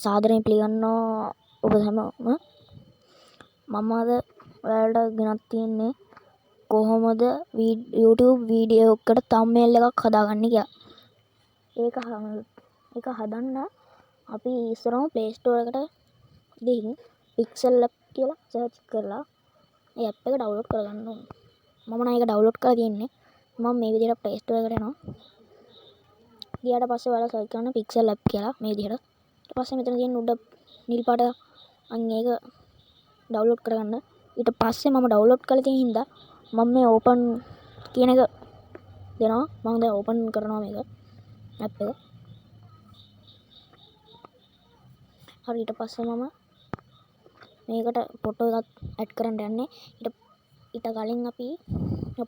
සාදරයෙන් පිළිගන්නවා ඔබ හැමෝම. මම අද ඔයාලට ගෙනත් තියෙන්නේ කොහොමද YouTube වීඩියෝ එකකට thumbnail එකක් හදාගන්නේ කියලා. ඒක හදන්න අපි ඉස්සරහම Play Store එකට ගිහින් Pixel Lab කියලා සර්ච් කරලා ඒ ඇප් එක ඩවුන්ලෝඩ් කරගන්න ඕනේ. මම නම් ඒක ඩවුන්ලෝඩ් කරලා තියෙන්නේ. මම මේ විදිහට Play Store එකට යනවා. ගියාට පස්සේ ඔයාලා සර්ච් කරන්න Pixel Lab කියලා මේ විදිහට. ඊට පස්සේ මෙතන තියෙන උඩ නිල් පාට අන්න ඒක ඩවුන්ලෝඩ් කරගන්න. ඊට පස්සේ මම ඩවුන්ලෝඩ් කරලා තියෙන හින්දා මම මේ ඕපන් කියන එක දෙනවා. මම දැන් ඕපන් කරනවා මේක ඇප් එක. හරි ඊට පස්සේ මම මේකට ෆොටෝ එකක් ඇඩ් කරන්න යන්නේ. ඊට කලින් අපි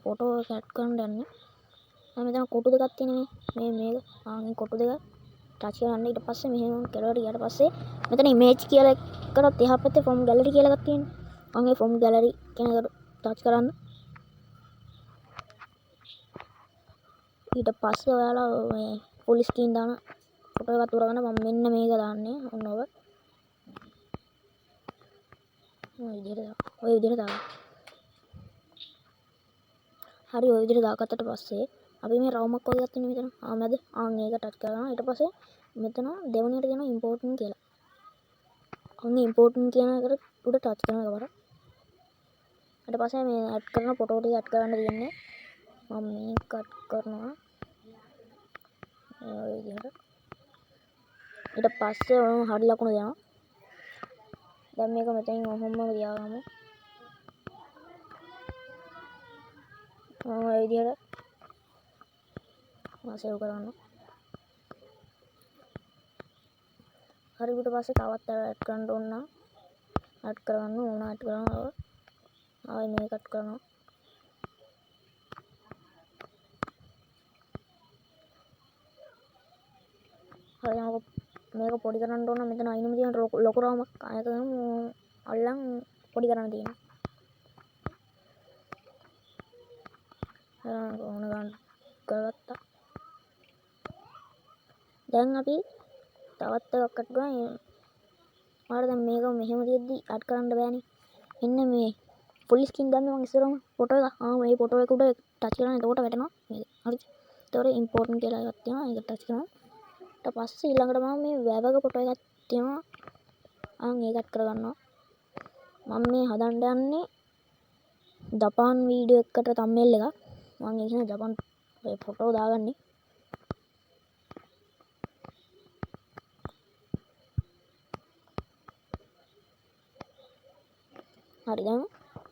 ෆොටෝ එක ඇඩ් කරන්න යන්නේ. මම මෙතන කොටු දෙකක් තියෙනවා මේක. මේ කොටු දෙක ටච් කරන්න. ඊට පස්සේ මෙහෙම කෙලවට ගියාට පස්සේ මෙතන ඉමේජ් කියලා එකකට එහා පැත්තේ ෆ්‍රොම් ගැලරි කියලා එකක් තියෙනවා. අනේ ෆ්‍රොම් ගැලරි කියන එකට ටච් කරන්න. ඊට පස්සේ ඔයාලා මේ ෆුල් ස්ක්‍රීන් දාන ෆොටෝ එකක් තෝරගන්න. මම මෙන්න මේක දාන්නේ. ඔන්න ඔබ ඔය විදිහට දාන්න. හරි ඔය විදිහට දාගත්තට පස්සේ අපි මේ රවුමක් වගේ එකක් තියෙන මෙතන. මැද ඒක ටච් කරනවා. ඊට පස්සේ මෙතන දෙවෙනියට තියෙනවා ඉම්පෝර්ටන්ට් කියලා. අන්න ඉම්පෝර්ටන්ට් කියන එකට උඩ ටච් කරනවා එකපාරක්. ඊට පස්සේ මේ ඇඩ් කරන ෆොටෝ ටික ඇඩ් කරන්න තියෙන්නේ. මම මේ කට් කරනවා. ඔය විදිහට. ඊට පස්සේ ඔය හරි ලකුණ දෙනවා. දැන් මේක මෙතනින් ඔහොමම තියාගමු. ඔය විදිහට සේව් කරන්න. හරි ඊට පස්සේ තවත් ඇඩ් කරන්න ඕන නම් ඇඩ් කරගන්න ඕන. ඇඩ් කරනවා. ආයෙ මේක කට් කරනවා. හරි මේක පොඩි කරන්න ඕන. මෙතන අයිනම තියෙන ලොකු රවුමක් ආයෙත් අල්ලන් පොඩි කරන්න තියෙනවා. ඕන ගන්න කරගත්තා. දැන් අපි තවත් එකක් අඩ් කරනවා. ඔයාලා දැන් මේක මෙහෙම තියෙද්දි ඇඩ් කරන්න බෑනේ. මෙන්න මේ ෆුල් ස්ක්‍රීන් ගන්න මම ඉස්සරහම ෆොටෝ එක. මේ ෆොටෝ එක උඩ ටච් කරනවා. එතකොට වැටෙනවා මේක. හරි. ඒතකොට ඉම්පෝර්ටන්ට් කියලා එකක් තියෙනවා. ඒක ටච් කරනවා. ඊට පස්සේ ඊළඟට මම මේ වැවක ෆොටෝ එකක් තියෙනවා. ඒක ඇඩ් කරගන්නවා. මම මේ හදන්න යන්නේ ජපාන් වීඩියෝ එකකට thumbnail එකක්. මම ඉතින් ජපාන් ෆොටෝ දාගන්නේ. හරි දැන්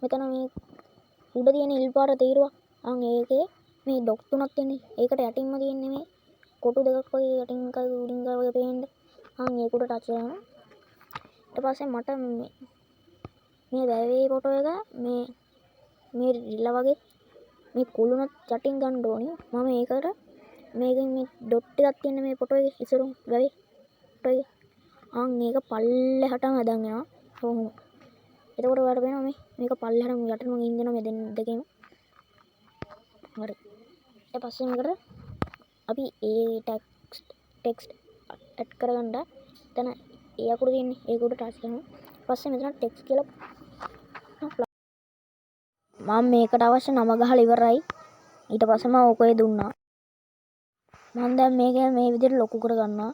මෙතන මේ උඩ තියෙන නිල් පාට තීරුවා. ඒකේ මේ ඩොට් තුනක් තියෙන්නේ. ඒකට යටින්ම තියෙන්නේ මේ කොටු දෙකක් වගේ යටින් කයි උඩින් කයි වගේ පේන්න. ඒක උඩ ටච් කරනවා. ඊට පස්සේ මට මේ වැවේ ෆොටෝ එක මේ රිල්ල වගේ මේ කුළුණ යටින් ගන්න ඕනේ. මම ඒකට මේකෙන් මේ ඩොට් එකක් තියෙන මේ ෆොටෝ එකේ ඉස්සරහම වැවේ ෆොටෝ එක. ඒක පල්ලෙහාටම හදන් යනවා. කොහොම. එතකොට ඔයාලට පේනවා මේක පල්ලෙහාටම යටින්ම ගින් යනවා මේ දෙකේම. හරි. ඊට පස්සේ මේකට අපි ඒ ටෙක්ස්ට් ඇඩ් කරගන්න. එතන ඒ අකුරු තියෙන්නේ. ඒක උඩ ටච් කරනවා. ඊට පස්සේ මෙතන ටෙක්ස්ට් කියලා මම මේකට අවශ්‍ය නම ගහලා ඉවරයි. ඊට පස්සේ මම ඔකේ දුන්නා. මම දැන් මේක මේ විදිහට ලොකු කරගන්නවා.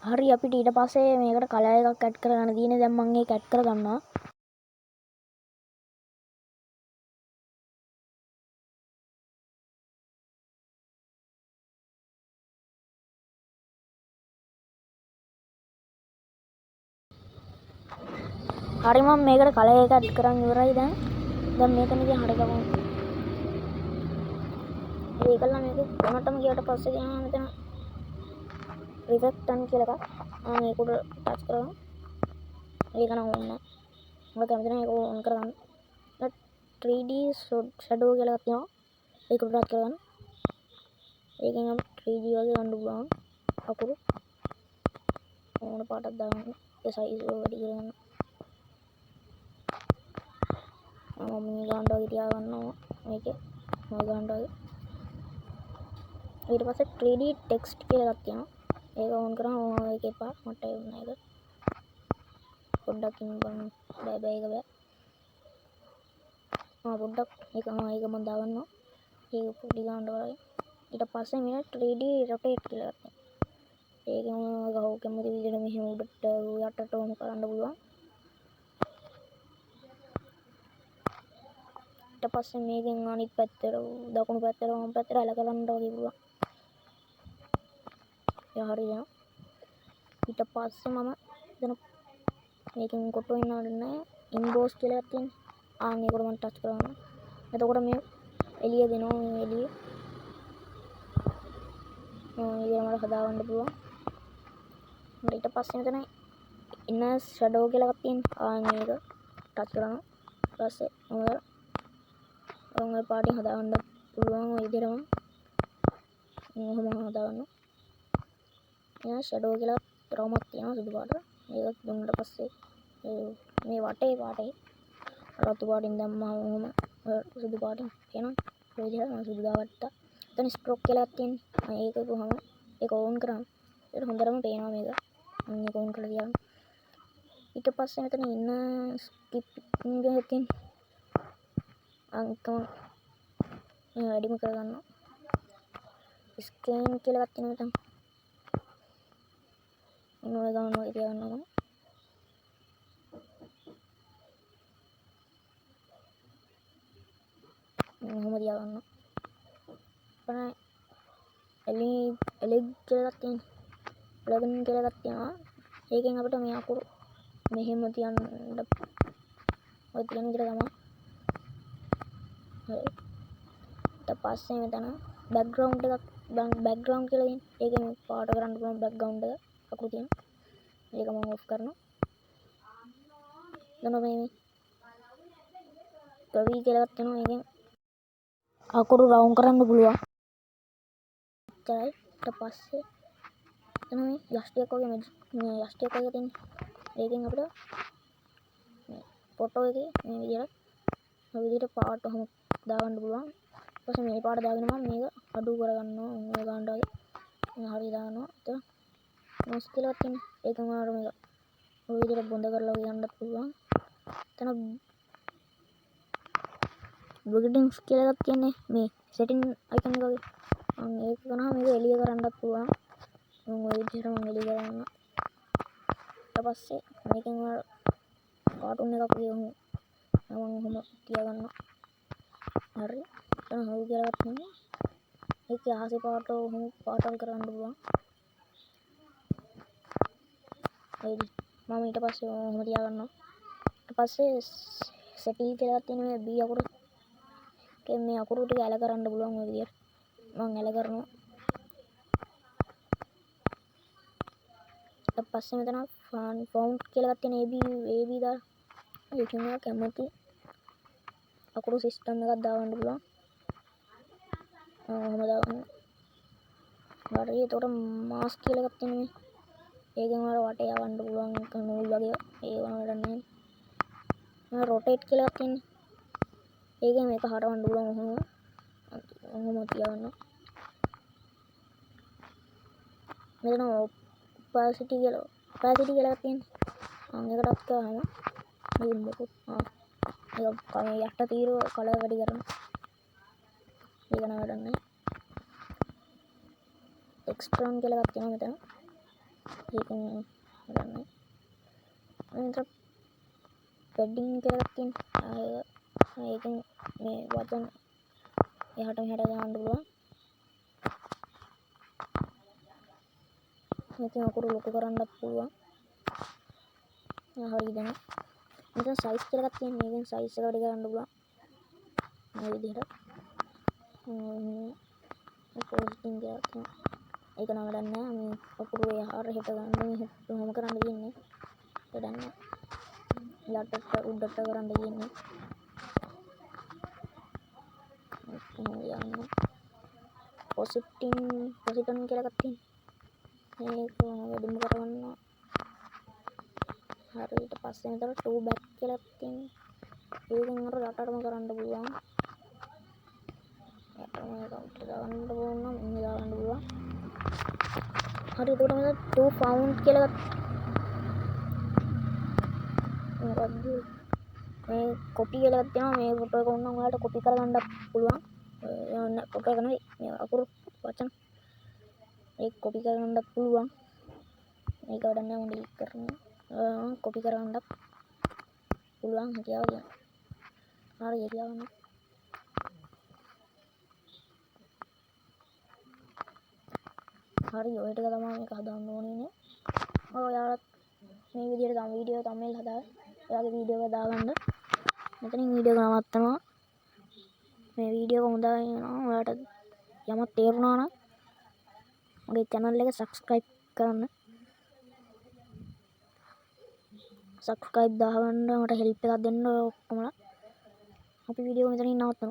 හරි අපිට ඊට පස්සේ මේකට කලර් එකක් ඇඩ් කරගන්න තියෙන්නේ. දැන් මම ඒක ඇඩ් කරගන්නවා. හරි මම මේකට කලර් එක ඇඩ් කරන් ඉවරයි දැන්. දැන් මේකම ඉතින් හරියට ගමු. ඒකලා මේක කොනටම ගියට පස්සේ කියනවා මෙතන රිෆ්ලෙක්ටන් කියලා එකක්. ඒක උඩ ටච් කරනවා. ඒක නම් ඕනේ නැහැ. මම කැමති නැහැ ඒක ඕන් කරගන්න. 3D shadow කියලා එකක් තියෙනවා. ඒක උඩ ටච් කරගන්න. ඒකෙන් අපි 3D වගේ ගන්න පුළුවන්. අකුරු ඕන පාටක් දාගන්න. ඒ සයිස් එක වැඩි කරගන්න. මම මේ ගන්න වගේ තියාගන්නවා මේකේ. මම ගන්න වගේ. ඊට පස්සේ 3D text කියලා එකක් තියෙනවා. ඒක ඕන් කරාම ඒක එපා මට එන්නේ ඒක. පොඩ්ඩක් ඉන්න බලන්න. බෑ ඒක බෑ. පොඩ්ඩක් ඒක මම දාගන්නවා. ඒක පොඩි ගන්න වගේ. ඊට පස්සේ මෙන්න 3D rotate කියලා එකක් තියෙනවා. ඒක මම ගහුව කැමති විදිහට මෙහෙම උඩට යටට වම කරන්න පුළුවන්. ඊට පස්සේ මේකෙන් අනිත් පැත්තට දකුණු පැත්තට වම් පැත්තට ඇල කරන්න වගේ පුළුවන්. ඒක හරියනවා. ඊට පස්සේ මම දැන් මේකෙන් කොටු වෙන්න ඕනේ ඉන්බෝස් කියලා එකක් තියෙනවා. ඒකට මම ටච් කරනවා. එතකොට මේ එළිය දෙනවා මේ එළිය. මට හදාගන්න පුළුවන්. ඊට පස්සේ මෙතන ඉන්න ෂැඩෝ කියලා එකක් තියෙනවා. මේක ටච් කරනවා. ඊට පස්සේ මම පාටින් හදාගන්න පුළුවන් ඔය විදිහටම. මොහොම හදාගන්නවා. එයා ෂැඩෝ කියලා රවුමක් තියෙනවා සුදු පාට. ඒක දුන්නට පස්සේ මේ වටේ පාටේ රතු පාටින් දැම්මම මොහොම සුදු පාටින් එනවා. ඔය විදිහට මම සුදු දාගත්තා. එතන ස්ට්‍රෝක් කියලා එකක් තියෙනවා. ඒක කොහොම ඒක ඕන් කරාම ඒක හොඳටම පේනවා මේක. මේක ඕන් කරලා තියන්න. ඊට පස්සේ මෙතන ඉන්න ස්කිපින් එකක් තියෙනවා. අංකම වැඩිම කරගන්නවා. ස්කෑන් කියලා එකක් තියෙනවා මෙතන. ඔය ගන්නවා තියගන්නවා. මොහොම තියගන්නවා. අපේ එලෙග් කියලා එකක් තියෙනවා. ප්ලගින් කියලා එකක් තියෙනවා. ඒකෙන් අපිට මේ අකුරු මෙහෙම තියන්න ඔය තියෙන විදිහට තමයි. හරි. ඊට පස්සේ මෙතන බෑග්ග්‍රවුන්ඩ් කියලා තියෙනවා. ඒකෙන් පාට කරන්න පුළුවන් බෑග්ග්‍රවුන්ඩ් එක අකුරු තියෙනවා. ඒක මම ඔෆ් කරනවා. දැන් මේ කවි කියලා එකක් තියෙනවා. ඒකෙන් අකුරු රවුම් කරන්න පුළුවන්. එච්චරයි. ඊට පස්සේ එතන මේ යස්ටියක් වගේ මේ යස්ටියක් වගේ තියෙනවා. ඒකෙන් අපිට මේ ෆොටෝ එකේ මේ විදිහට පාට ඔහොම දාගන්න පුළුවන්. ඊට පස්සේ මේ පාට දාගෙන මම මේක අඩු කරගන්නවා. මේ ගන්න වගේ. මේ හරිය දානවා. එතන මොස් කියලා එකක් තියෙනවා. ඒකෙන් ඔයාලට මේක ඔය විදිහට බොඳ කරලා යන්නත් පුළුවන්. එතන බ්ලොගිටින්ග්ස් කියලා එකක් තියෙන්නේ. මේ සෙටින් අයිකන් එක වගේ. ඒක කරාම මේක එළිය කරන්නත් පුළුවන්. මම ඔය විදිහට මම එළිය කරනවා. ඊට පස්සේ මේකෙන් ඔයාලා කාටුන් එකක් වගේ මම ඔහොම තියාගන්නවා. හරි. එතන හවු කියලා එකක් තියෙනවා. ඒකේ ආසේ පාට ඔහොම පාටල් කරන්න පුළුවන්. මම ඊට පස්සේ ඔහොම තියාගන්නවා. ඊට පස්සේ සෙටි කියලා එකක් තියෙනවා. මේ B අකුර මේ අකුරු ටික ඇල කරන්න පුළුවන් ඔය විදිහට. මම ඇල කරනවා. ඊට පස්සේ මෙතන ෆොන්ට් කියලා එකක් තියෙන AB දාලා ඒකෙන් ඔයා කැමති අකුරු සිස්ටම් එකක් දාගන්න පුළුවන්. ඔහොම දාගන්න. හරි. එතකොට මාස්ක් කියලා එකක් තියෙනවා. ඒකෙන් ඔයාලා වටේ යවන්න පුළුවන් නූල් වගේ ඒ වුණාට නැහැ. රොටේට් කියලා එකක් තියෙනවා. ඒකෙන් මේක හරවන්න පුළුවන් ඔහොම තියාගන්න. මෙතන ඔපාසිටි කියලා එකක් තියෙනවා. ඒකටත් ගහම මේක මොකක් ඒක යට තීරුව කලර් වැඩි කරනවා. ඒක නෑ වැඩක් නෑ. එක්ස්ට්‍රෝන් කියලා එකක් තියෙනවා මෙතන. ඒකෙන් වැඩක් නෑ. මෙතන පැඩින් කියලා එකක් තියෙනවා. ඒකෙන් මේ වචන එහාට මෙහාට දාන්න පුළුවන්. මේකෙන් අකුරු ලොකු කරන්නත් පුළුවන්. හරි දැන් මෙතන සයිස් කියලා එකක් තියෙනවා. මේකෙන් සයිස් එක වැඩි කරන්න පුළුවන්. මේ විදිහට. පෝස්ටිං කියලා තියෙනවා. ඒක නම් වැඩක් නෑ. මේ අකුරු එහාට හෙට ගන්න මෙහෙම කරන්න තියෙන්නේ. වැඩක් නෑ. යටට උඩට කරන්න තියෙන්නේ. පොසිටන් කියලා එකක් තියෙනවා. ඒක වැඩිම කරගන්නවා. හරි. ඊට පස්සේ මෙතන 2 back කියලා එකක් තියෙනවා. ඒකෙන් අර යටටම කරන්න පුළුවන්. යටටම දාගන්න ඕන නම් මේ දාගන්න පුළුවන්. හරි එතකොට මම 2 found කියලා මොකද්ද මේ කොපි කියලා එකක් තියෙනවා. මේ ෆොටෝ එක ඕන නම් ඔයාලට කොපි කරගන්නත් පුළුවන්. ෆොටෝ එක නෙවෙයි මේ අකුරු වචන ඒක කොපි කරගන්නත් පුළුවන්. මේක වැඩක් නෑ මම ඩිලීට් කරනවා. කොපි කරගන්නත් පුළුවන් හිතියාව තියෙනවා. හරි ඒක දාගන්න. හරි ඔය ටික තමයි මේක හදාන්න ඕනේ. ඔයාලත් මේ විදිහට තමයි වීඩියෝ thumbnail හදාගන්න. ඔයාගේ වීඩියෝ එක දාගන්න. මෙතනින් වීඩියෝ එක නවත්තනවා. මේ වීඩියෝ එක හොඳයි නම් ඔයාලට යමක් තේරුණා නම් මගේ channel එක subscribe කරන්න. subscribe දාගන්න මට help එකක් දෙන්න ඔය ඔක්කොමලා. අපි වීඩියෝ මෙතනින් නවත්තනවා.